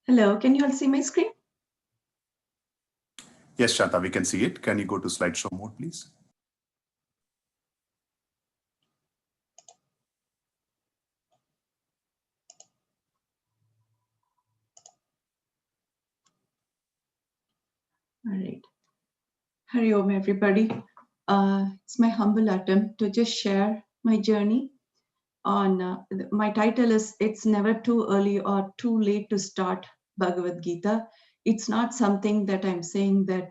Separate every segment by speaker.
Speaker 1: Hello, can you all see my screen?
Speaker 2: Yes, Shantha, we can see it. Can you go to slideshow mode, please?
Speaker 1: All right. Hari Om, everybody. It's my humble attempt to just share my journey on, my title is It's Never Too Early or Too Late to Start Bhagavad Gita. It's not something that I'm saying that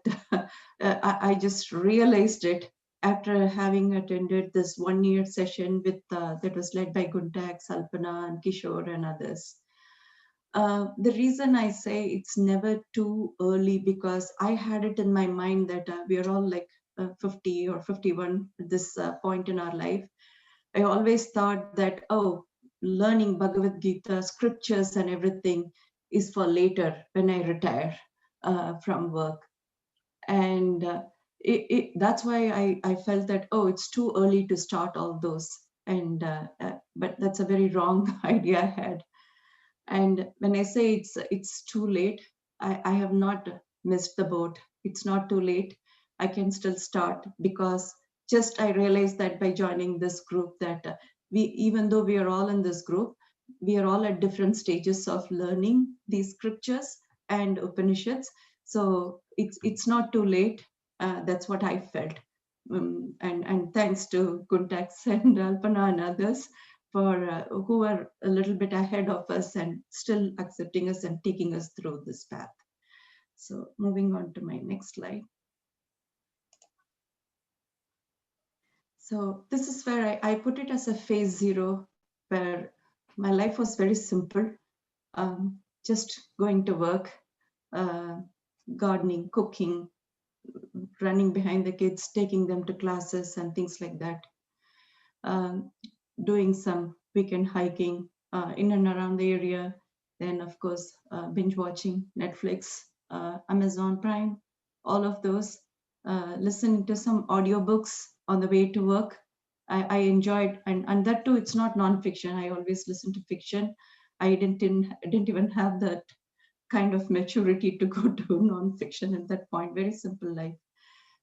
Speaker 1: I just realized it after having attended this 1 year session with that was led by Guntak, Salpana, and Kishore and others. The reason I say it's never too early because I had it in my mind that we are all like 50 or 51 at this point in our life. I always thought that, oh, learning Bhagavad Gita, scriptures, and everything is for later when I retire from work. And that's why I felt that, oh, it's too early to start all those. But that's a very wrong idea I had. And when I say it's too late, I have not missed the boat. It's not too late. I can still start because just I realized that by joining this group that we, even though we are all in this group, we are all at different stages of learning these scriptures and Upanishads. So it's not too late. That's what I felt. And thanks to Kuntax and Alpana and others for who are a little bit ahead of us and still accepting us and taking us through this path. So moving on to my next slide. So this is where I put it as a phase 0, where my life was very simple, just going to work, uh, gardening, cooking, running behind the kids, taking them to classes and things like that. Doing some weekend hiking in and around the area. Then, of course, binge watching Netflix, Amazon Prime, all of those. Listening to some audiobooks on the way to work. I enjoyed, and that too, it's not nonfiction. I always listen to fiction. I didn't even have that kind of maturity to go to nonfiction at that point. Very simple life.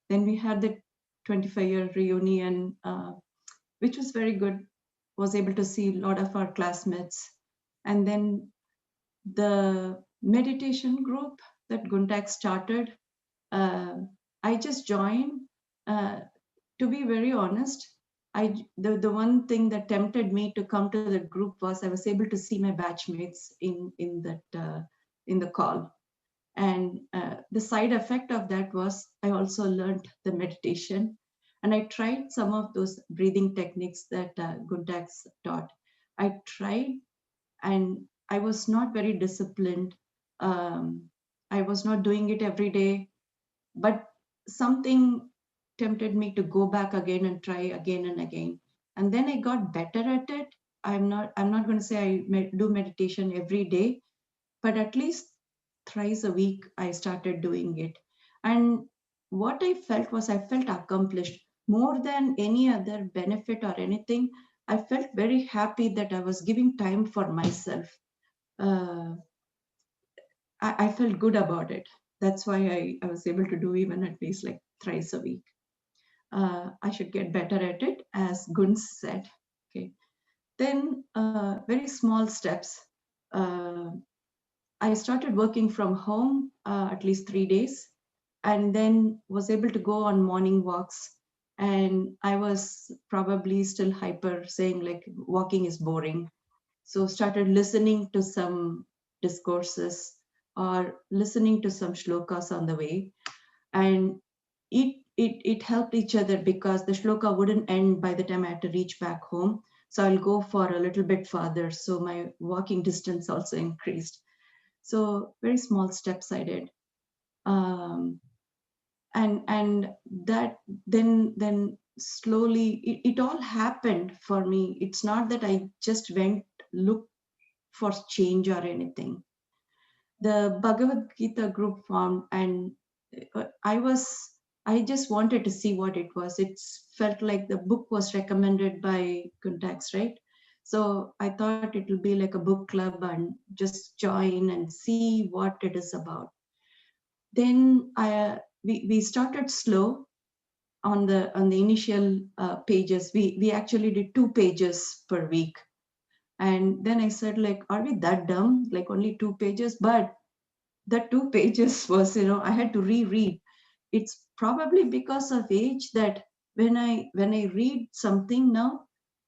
Speaker 1: Then we had the 25-year reunion, which was very good. Was able to see a lot of our classmates. And then the meditation group that Guntak started, uh, I just joined. To be very honest, the one thing that tempted me to come to the group was I was able to see my batchmates in the call. And the side effect of that was I also learned the meditation. And I tried some of those breathing techniques that Guntax taught. I tried, and I was not very disciplined. I was not doing it every day, but something tempted me to go back again and try again and again. And then I got better at it. I'm not going to say I do meditation every day, but at least thrice a week I started doing it. And what I felt was I felt accomplished more than any other benefit or anything. I felt very happy that I was giving time for myself. uh, I felt good about it. That's why I was able to do even at least like thrice a week. I should get better at it, as Gunz said. Okay. Then very small steps. uh, I started working from home at least 3 days, and then was able to go on morning walks. And I was probably still hyper, saying like walking is boring. So started listening to some discourses or listening to some shlokas on the way, and it helped each other because the shloka wouldn't end by the time I had to reach back home. So I'll go for a little bit farther. So my walking distance also increased. So very small steps I did. um, and that then slowly it all happened for me. It's not that I just went look for change or anything. The Bhagavad Gita group formed, and I just wanted to see what it was. It felt like the book was recommended by Kuntax, right? So I thought it will be like a book club and just join and see what it is about. Then we started slow on the initial pages. We actually did 2 pages per week, and then I said, like, are we that dumb? Like only 2 pages? But the 2 pages was, I had to reread. It's probably because of age that when I read something now,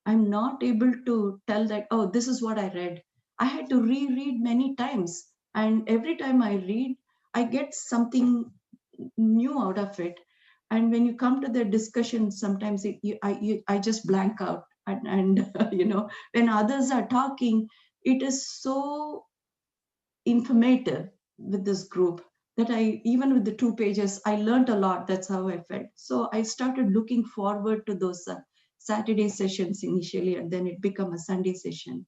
Speaker 1: I'm not able to tell that, oh, this is what I read. I had to reread many times, and every time I read, I get something new out of it. And when you come to the discussion, sometimes I just blank out, and when others are talking, it is so informative with this group that I, even with the 2 pages, I learned a lot. That's how I felt. So I started looking forward to those Saturday sessions initially, and then it became a Sunday session.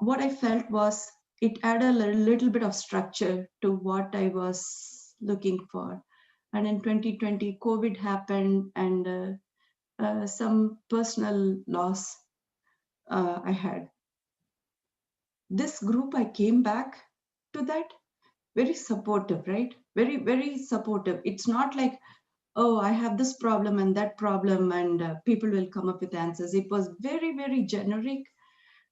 Speaker 1: What I felt was it added a little bit of structure to what I was looking for. And in 2020, COVID happened, and some personal loss I had. This group, I came back to that very supportive, right? Very, very supportive. It's not like, oh, I have this problem and that problem, and people will come up with answers. It was very, very generic.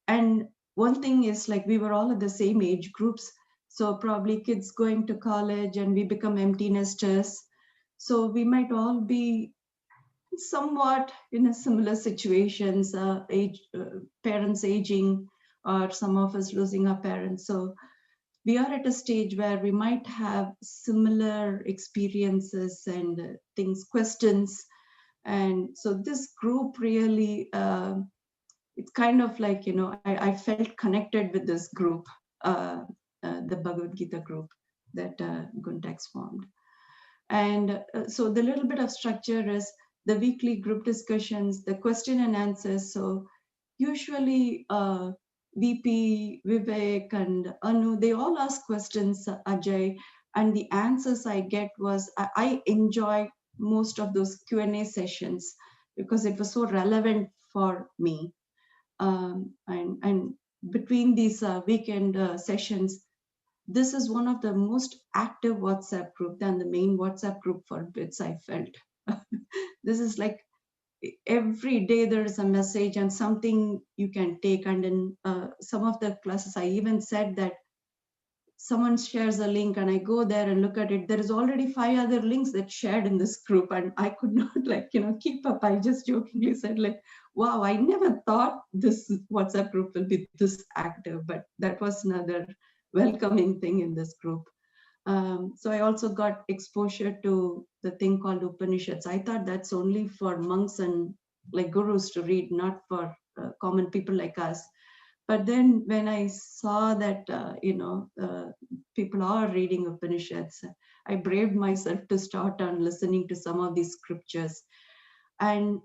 Speaker 1: And one thing is, like, we were all at the same age groups. So probably kids going to college, and we become empty nesters. So we might all be somewhat in a similar situations, parents aging, or some of us losing our parents. So we are at a stage where we might have similar experiences and things, questions. And so this group really, it's kind of like, I felt connected with this group, the Bhagavad Gita group that Guntex formed. And so the little bit of structure is the weekly group discussions, the question and answers. So usually VP, Vivek, and Anu, they all ask questions, Ajay, and the answers I get was, I enjoy most of those Q&A sessions because it was so relevant for me. And between these weekend sessions, this is one of the most active WhatsApp group than the main WhatsApp group for bits, I felt. This is like every day there is a message and something you can take. And in some of the classes, I even said that someone shares a link and I go there and look at it. There is already 5 other links that shared in this group, and I could not, like, keep up. I just jokingly said, like, wow, I never thought this WhatsApp group will be this active, but that was another welcoming thing in this group. So I also got exposure to the thing called Upanishads. I thought that's only for monks and like gurus to read, not for common people like us. But then when I saw that, people are reading Upanishads, I braved myself to start on listening to some of these scriptures. And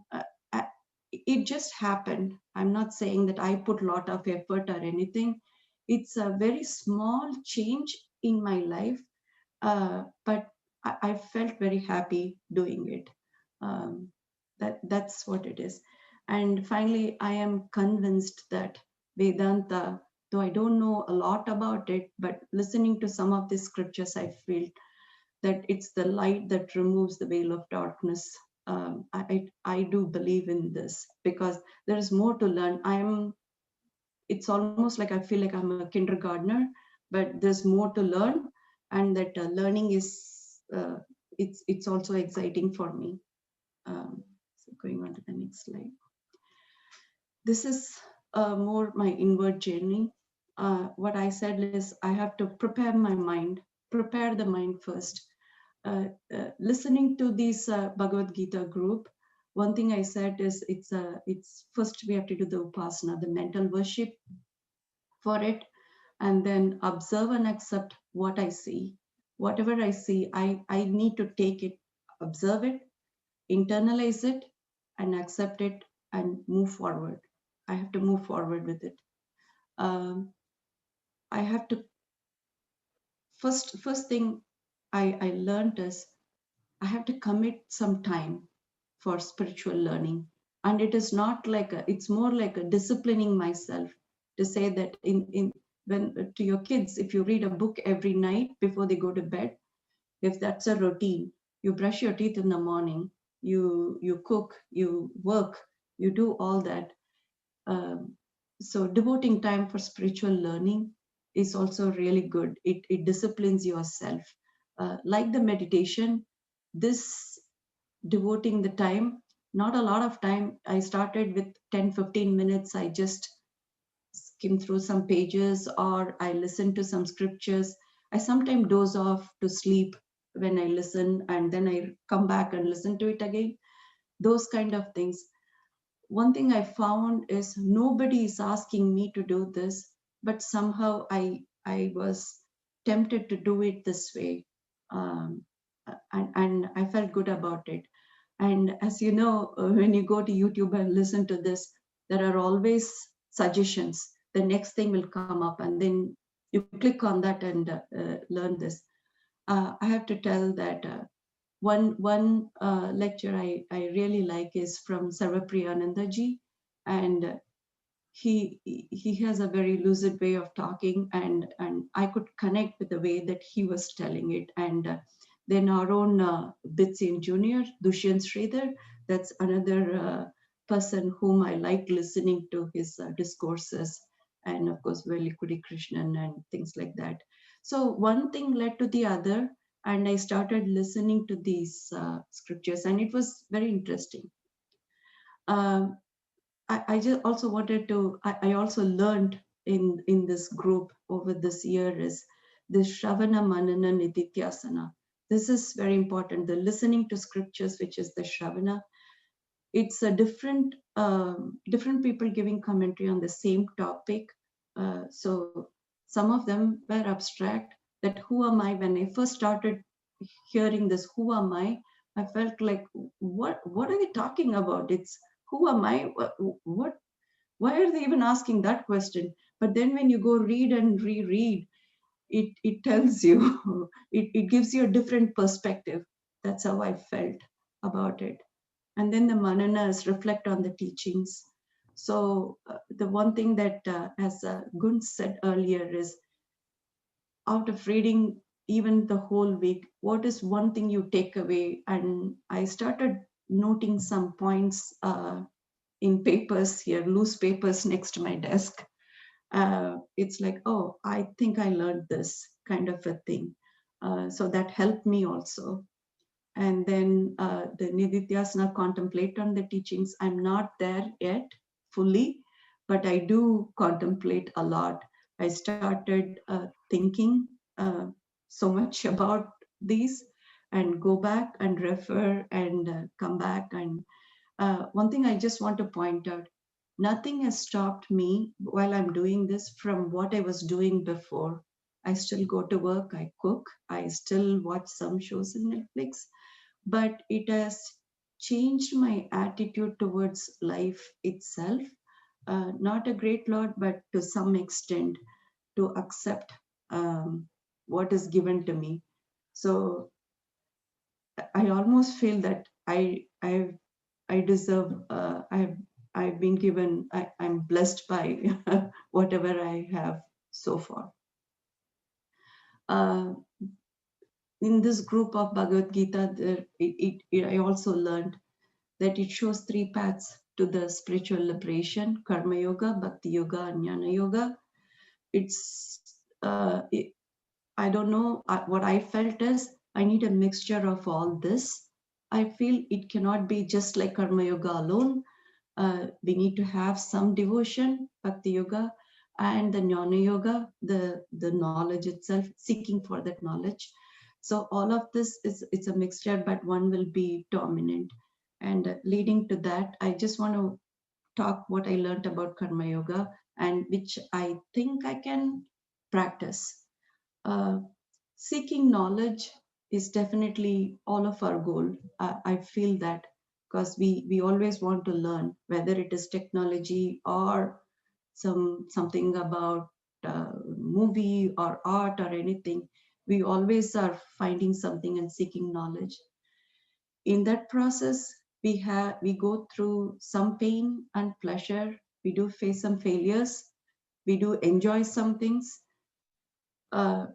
Speaker 1: it just happened. I'm not saying that I put a lot of effort or anything. It's a very small change in my life, but I felt very happy doing it. Um, that's what it is. And finally, I am convinced that Vedanta, though I don't know a lot about it, but listening to some of the scriptures, I feel that it's the light that removes the veil of darkness. I do believe in this because there is more to learn. It's almost like I feel like I'm a kindergartner, but there's more to learn, and that learning is it's also exciting for me. So going on to the next slide. This is more my inward journey. What I said is I have to prepare the mind first. Listening to this Bhagavad Gita group, one thing I said is it's first we have to do the upasana, the mental worship for it, and then observe and accept what I see. Whatever I see, I need to take it, observe it, internalize it, and accept it and move forward. I have to move forward with it. I have to first thing I learned is I have to commit some time for spiritual learning. And it is not like it's more like a disciplining myself to say that in when to your kids, if you read a book every night before they go to bed, if that's a routine, you brush your teeth in the morning, you cook, you work, you do all that. um, so devoting time for spiritual learning is also really good. It disciplines yourself. Like the meditation, this devoting the time, not a lot of time. I started with 10-15 minutes. I just skim through some pages or I listen to some scriptures. I sometimes doze off to sleep when I listen, and then I come back and listen to it again. Those kind of things. One thing I found is nobody is asking me to do this, but somehow I was tempted to do it this way, um, and I felt good about it. And as you know, when you go to YouTube and listen to this, there are always suggestions. The next thing will come up, and then you click on that and learn this. I have to tell that one lecture I really like is from Sarvapriyanandaji, and he has a very lucid way of talking, and I could connect with the way that he was telling it. And then our own Bitsin Junior, Dushyant Sridhar, that's another person whom I like listening to his discourses, and of course Velikudi Krishnan and things like that. So one thing led to the other, and I started listening to these scriptures, and it was very interesting. Um, I just also wanted to, I also learned in this group over this year is the Shravana Manana Nidithyasana. This is very important. The listening to scriptures, which is the Shravana, it's a different people giving commentary on the same topic. So some of them were abstract. That who am I? When I first started hearing this, who am I felt like, what are they talking about? It's who am I? What? Why are they even asking that question? But then when you go read and reread, it tells you, it gives you a different perspective. That's how I felt about it. And then the mananas reflect on the teachings. So the one thing that, as Gun said earlier, is out of reading even the whole week, what is one thing you take away? And I started noting some points in papers here, loose papers next to my desk. It's like, oh, I think I learned this kind of a thing. So that helped me also. And then the Nidithyasana contemplate on the teachings. I'm not there yet fully, but I do contemplate a lot. I started thinking so much about these and go back and refer and come back. And one thing I just want to point out, nothing has stopped me while I'm doing this from what I was doing before. I still go to work, I cook, I still watch some shows in Netflix, but it has changed my attitude towards life itself. Not a great lot, but to some extent, to accept what is given to me. So I almost feel that I deserve. I've been given. I'm blessed by whatever I have so far. Uh, in this group of Bhagavad Gita, I also learned that it shows three paths to the spiritual liberation: Karma Yoga, Bhakti Yoga, and Jnana Yoga. It's I don't know what I felt is I need a mixture of all this. I feel it cannot be just like Karma Yoga alone. We need to have some devotion, Bhakti Yoga, and the Jnana Yoga, the knowledge itself, seeking for that knowledge. So all of this is it's a mixture, but one will be dominant. And leading to that, I just want to talk what I learned about Karma Yoga and which I think I can practice. Uh, Seeking knowledge is definitely all of our goal. I feel that because we always want to learn, whether it is technology or something about movie or art or anything. We always are finding something and seeking knowledge. In that process, we go through some pain and pleasure. We do face some failures. We do enjoy some things. Uh,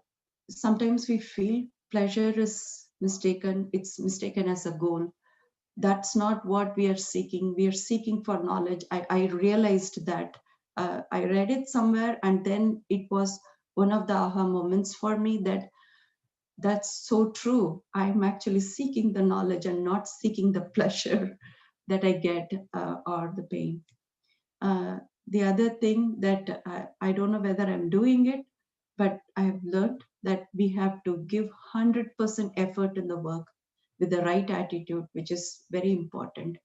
Speaker 1: Sometimes we feel pleasure is mistaken. It's mistaken as a goal. That's not what we are seeking. We are seeking for knowledge. I realized that. I read it somewhere, and then it was one of the aha moments for me that that's so true. I'm actually seeking the knowledge and not seeking the pleasure that I get or the pain. Uh, the other thing that I don't know whether I'm doing it, but I have learned that we have to give 100% effort in the work with the right attitude, which is very important.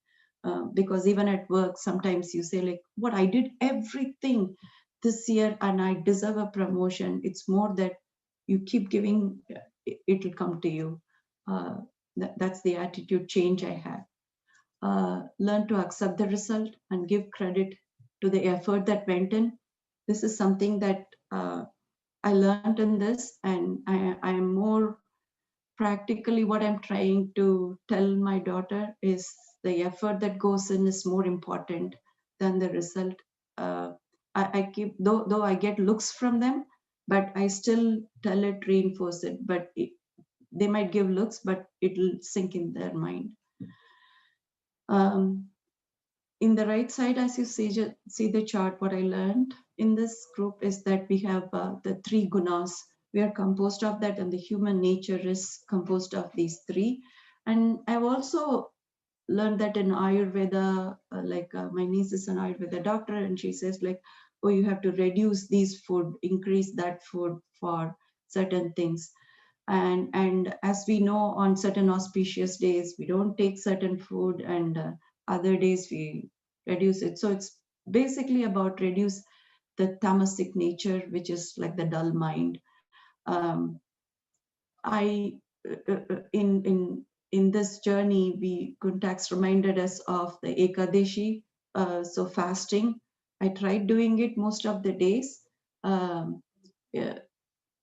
Speaker 1: Because even at work, sometimes you say, like, what I did everything this year and I deserve a promotion. It's more that you keep giving, it will come to you. Uh, that's the attitude change I had. Learn to accept the result and give credit to the effort that went in. This is something that I learned in this, and I am more practically what I'm trying to tell my daughter is the effort that goes in is more important than the result. Uh, I keep though I get looks from them, but I still tell it, reinforce it. But they might give looks, but it'll sink in their mind. Um, in the right side, as you see the chart, what I learned in this group is that we have the three gunas. We are composed of that, and the human nature is composed of these three. And I've also learned that in Ayurveda, my niece is an Ayurveda doctor, and she says, like, oh, you have to reduce these food, increase that food for certain things. And as we know, on certain auspicious days we don't take certain food, and other days we reduce it. So it's basically about reduce the tamasic nature, which is like the dull mind. um, I in this journey, we contacts reminded us of the Ekadashi, so fasting. I tried doing it most of the days, um, yeah,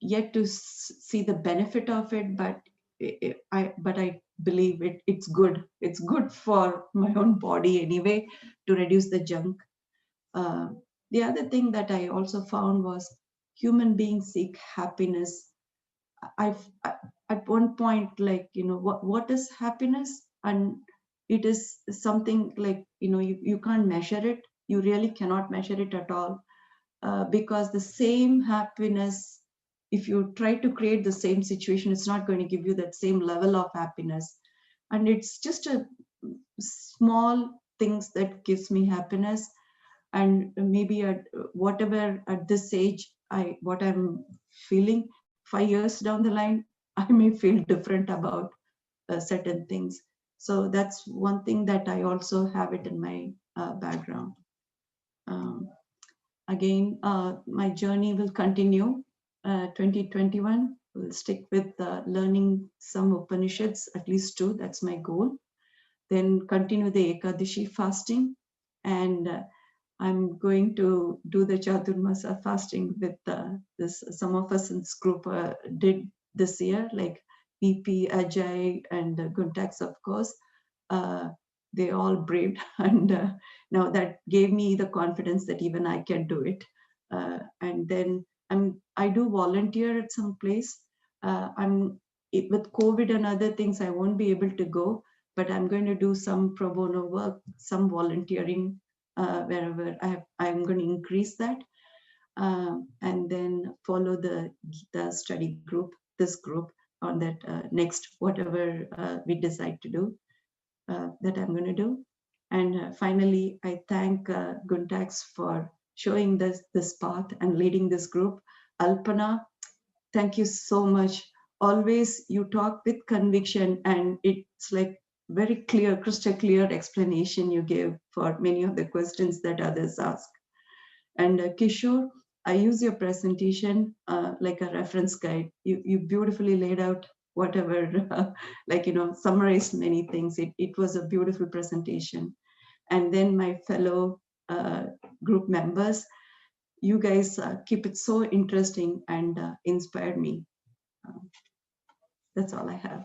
Speaker 1: yet to see the benefit of it, but I believe it's good. It's good for my own body anyway to reduce the junk. Uh, the other thing that I also found was human beings seek happiness. I've at one point, like, what is happiness, and it is something like, you can't measure it. You really cannot measure it at all, because the same happiness, if you try to create the same situation, it's not going to give you that same level of happiness. And it's just a small things that gives me happiness. And maybe at whatever at this age, what I'm feeling 5 years down the line, I may feel different about certain things. So that's one thing that I also have it in my background. um, Again, my journey will continue. 2021 will stick with learning some Upanishads, at least two. That's my goal. Then continue the Ekadashi fasting, and I'm going to do the Chaturmasa fasting with this. Some of us in this group did this year, like EP, Ajay, and Guntax, of course. Uh, they all braved, and now that gave me the confidence that even I can do it. And then I do volunteer at some place. With COVID and other things, I won't be able to go, but I'm going to do some pro bono work, some volunteering wherever I'm going to increase that, and then follow the Gita study group, this group, on that next whatever we decide to do, that I'm going to do. And finally, I thank Guntax for showing this path and leading this group. Alpana, thank you so much. Always you talk with conviction, and it's like very clear, crystal clear explanation you give for many of the questions that others ask. And Kishore, I use your presentation like a reference guide. You beautifully laid out whatever, summarized many things. It was a beautiful presentation. And then my fellow group members, you guys keep it so interesting and inspired me. Um, that's all I have.